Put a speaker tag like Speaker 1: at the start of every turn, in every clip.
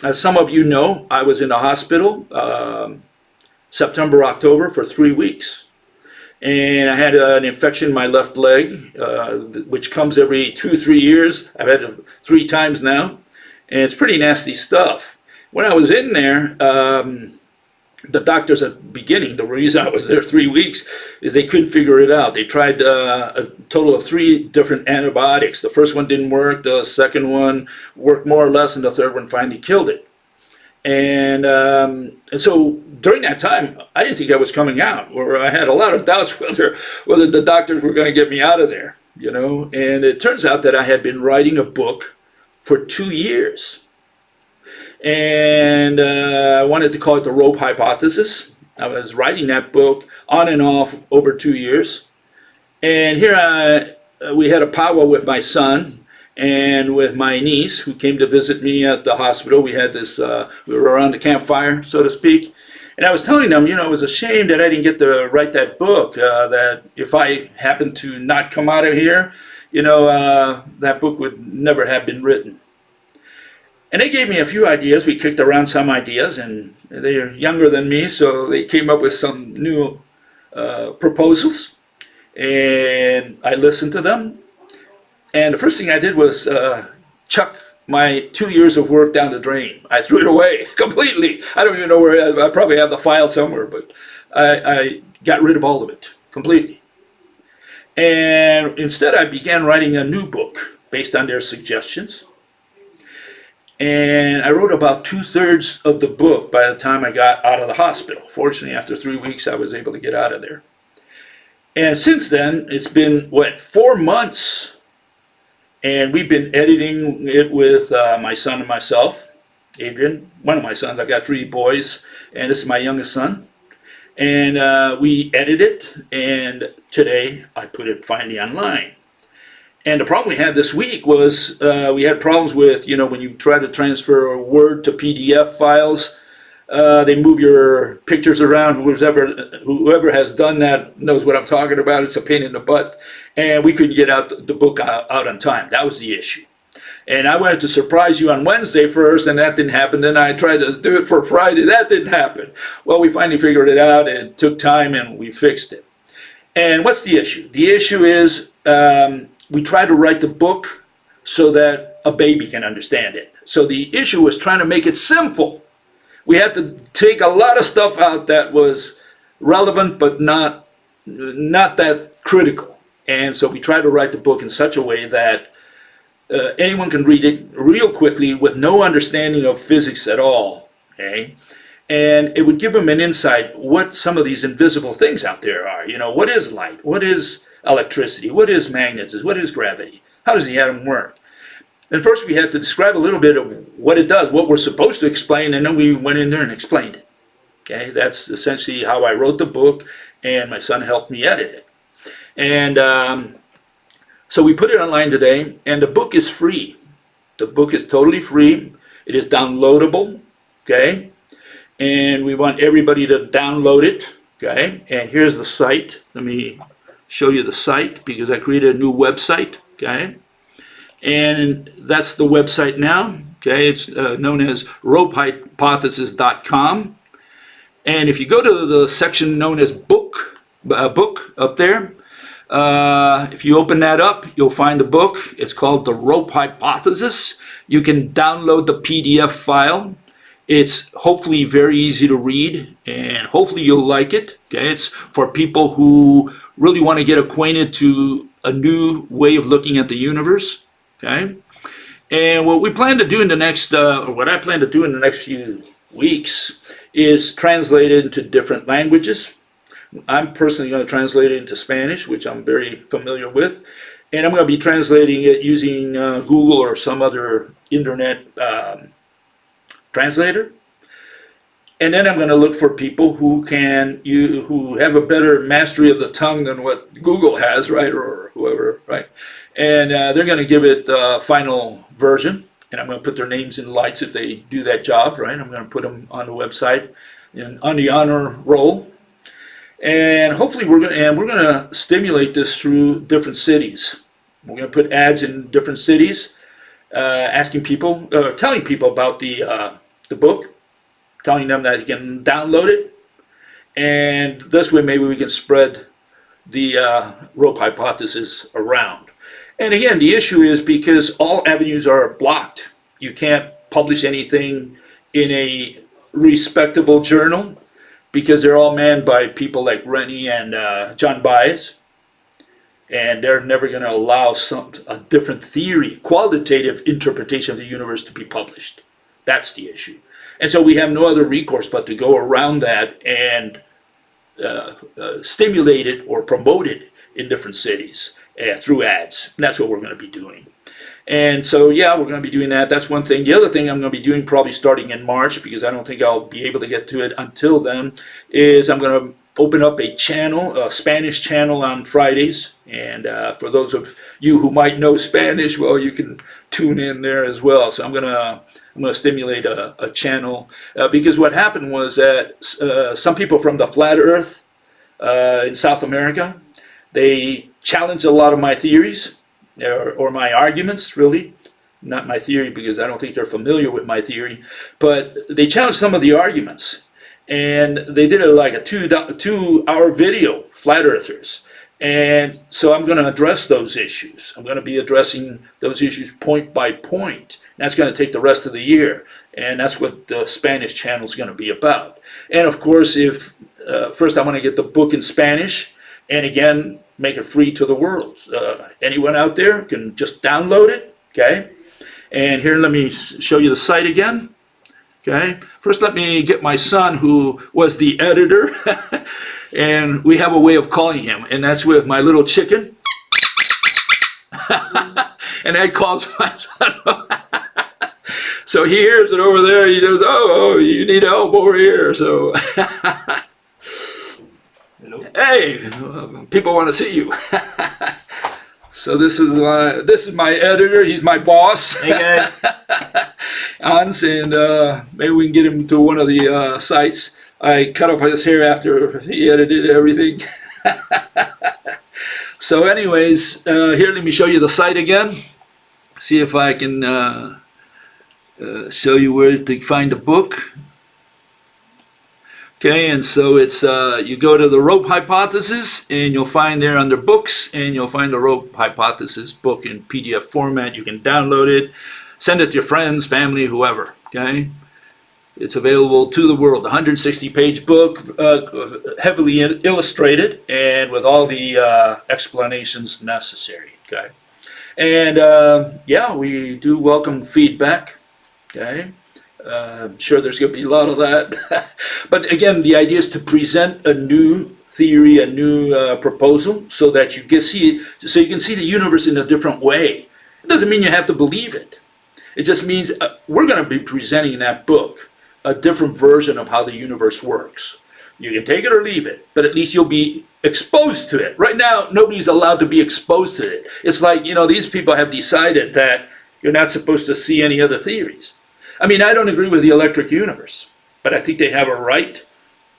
Speaker 1: as some of you know, I was in the hospital September, October for 3 weeks. And I had an infection in my left leg, which comes every 2-3 years. I've had it 3 times now, and it's pretty nasty stuff. When I was in there, the doctors at the beginning, the reason I was there 3 weeks is they couldn't figure it out. They tried a total of 3 different antibiotics. The first one didn't work, the second one worked more or less, and the third one finally killed it. And so during that time, I didn't think I was coming out, or I had a lot of doubts whether the doctors were going to get me out of there, you know. And it turns out that I had been writing a book for 2 years. And I wanted to call it the Rope Hypothesis. I was writing that book on and off over 2 years. And here we had a powwow with my son and with my niece, who came to visit me at the hospital. We had this, we were around the campfire, so to speak. And I was telling them, you know, it was a shame that I didn't get to write that book, that if I happened to not come out of here, you know, that book would never have been written. And they gave me a few ideas. We kicked around some ideas, and they're younger than me, so they came up with some new proposals. And I listened to them. And the first thing I did was chuck my 2 years of work down the drain. I threw it away completely. I don't even know where. I probably have the file somewhere, but I got rid of all of it completely. And instead, I began writing a new book based on their suggestions. And I wrote about 2/3 of the book by the time I got out of the hospital. Fortunately, after 3 weeks, I was able to get out of there. And since then, it's been, 4 months. And we've been editing it with my son and myself, Adrian, one of my sons. I've got 3 boys, and this is my youngest son. And we edit it, and today I put it finally online. And the problem we had this week was we had problems with, you know, when you try to transfer Word to PDF files, they move your pictures around. Whoever has done that knows what I'm talking about. It's a pain in the butt. And we couldn't get out the book out on time. That was the issue. And I wanted to surprise you on Wednesday first, and that didn't happen. Then I tried to do it for Friday. That didn't happen. Well, we finally figured it out. It took time, and we fixed it. And what's the issue? The issue is we try to write the book so that a baby can understand it. So the issue was trying to make it simple. We had to take a lot of stuff out that was relevant, but not that critical. And so we tried to write the book in such a way that anyone can read it real quickly with no understanding of physics at all. Okay? And it would give them an insight what some of these invisible things out there are. You know, what is light? What is electricity? What is magnetism? What is gravity? How does the atom work? And first we had to describe a little bit of what it does, what we're supposed to explain, and then we went in there and explained it. Okay, that's essentially how I wrote the book, and my son helped me edit it. And so we put it online today, and the book is free. The book is totally free. It is downloadable, okay? And we want everybody to download it, okay? And here's the site. Let me show you the site, because I created a new website, okay? And that's the website now, okay? It's known as ropehypothesis.com. And if you go to the section known as book up there, if you open that up, you'll find the book. It's called The Rope Hypothesis. You can download the PDF file. It's hopefully very easy to read, and hopefully you'll like it. Okay, it's for people who really want to get acquainted to a new way of looking at the universe. Okay, and what we plan to do in the next, what I plan to do in the next few weeks is translate it into different languages. I'm personally going to translate it into Spanish, which I'm very familiar with, and I'm going to be translating it using Google or some other internet translator. And then I'm going to look for people who who have a better mastery of the tongue than what Google has, right, or whoever, right? And they're going to give it the final version, and I'm going to put their names in lights if they do that job, right? I'm going to put them on the website and on the honor roll. And hopefully we're going to stimulate this through different cities. We're going to put ads in different cities, asking people, telling people about the the book, telling them that you can download it, and this way maybe we can spread the rope hypothesis around. And again, the issue is because all avenues are blocked. You can't publish anything in a respectable journal because they're all manned by people like Rennie and John Baez. And they're never going to allow a different theory, qualitative interpretation of the universe to be published. That's the issue. And so we have no other recourse but to go around that and stimulate it or promote it in different cities through ads. And that's what we're going to be doing. And so, yeah, we're going to be doing that. That's one thing. The other thing I'm going to be doing probably starting in March, because I don't think I'll be able to get to it until then, is I'm going to open up a channel, a Spanish channel on Fridays. And for those of you who might know Spanish, well, you can tune in there as well. So I'm going to stimulate a channel because what happened was that some people from the Flat Earth in South America, they challenged a lot of my theories or my arguments, really. Not my theory because I don't think they're familiar with my theory, but they challenged some of the arguments. And they did like a two-hour video, Flat Earthers. And so I'm going to address those issues. I'm going to be addressing those issues point by point. That's going to take the rest of the year. And that's what the Spanish channel is going to be about. And of course, if first I want to get the book in Spanish, and again, make it free to the world. Anyone out there can just download it, okay? And here, let me show you the site again. Okay, first let me get my son, who was the editor, and we have a way of calling him, and that's with my little chicken. And that calls my son. So he hears it over there. He goes, "Oh, you need help over here." So, hello. Hey, people want to see you. So this is my editor. He's my boss. Hey guys. Hans, and maybe we can get him to one of the sites. I cut off his hair after he edited everything. So anyways, here, let me show you the site again. See if I can show you where to find the book. Okay, and so it's you go to the Rope Hypothesis, and you'll find there under books, and you'll find the Rope Hypothesis book in PDF format. You can download it, send it to your friends, family, whoever. Okay, it's available to the world. 160-page book, heavily illustrated, and with all the explanations necessary. Okay, and yeah, we do welcome feedback. Okay. I'm sure there's going to be a lot of that. But again, the idea is to present a new theory, a new proposal, so that you can see the universe in a different way. It doesn't mean you have to believe it. It just means we're going to be presenting in that book a different version of how the universe works. You can take it or leave it, but at least you'll be exposed to it. Right now, nobody's allowed to be exposed to it. It's like, these people have decided that you're not supposed to see any other theories. I mean, I don't agree with the electric universe, but I think they have a right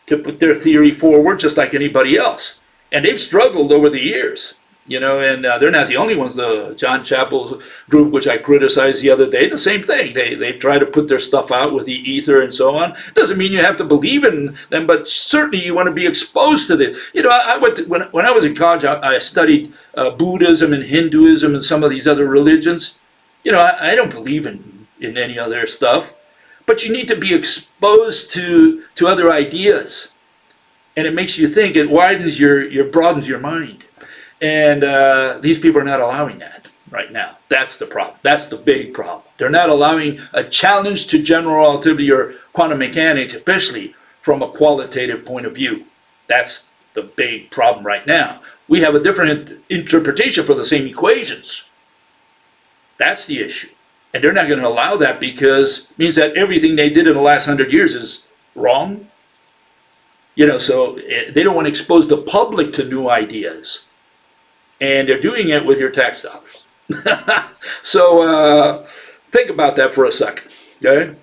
Speaker 1: to put their theory forward just like anybody else. And they've struggled over the years, and they're not the only ones. The John Chappell's group, which I criticized the other day, the same thing. They try to put their stuff out with the ether and so on. Doesn't mean you have to believe in them, but certainly you want to be exposed to this. I went to, when I was in college, I studied Buddhism and Hinduism and some of these other religions. I don't believe in any other stuff, but you need to be exposed to other ideas, and it makes you think. It widens broadens your mind, and these people are not allowing that right now. That's the problem. That's the big problem. They're not allowing a challenge to general relativity or quantum mechanics, especially from a qualitative point of view. That's the big problem right now. We have a different interpretation for the same equations. That's the issue. And they're not going to allow that, because it means that everything they did in the last 100 years is wrong. So they don't want to expose the public to new ideas. And they're doing it with your tax dollars. So think about that for a second, okay?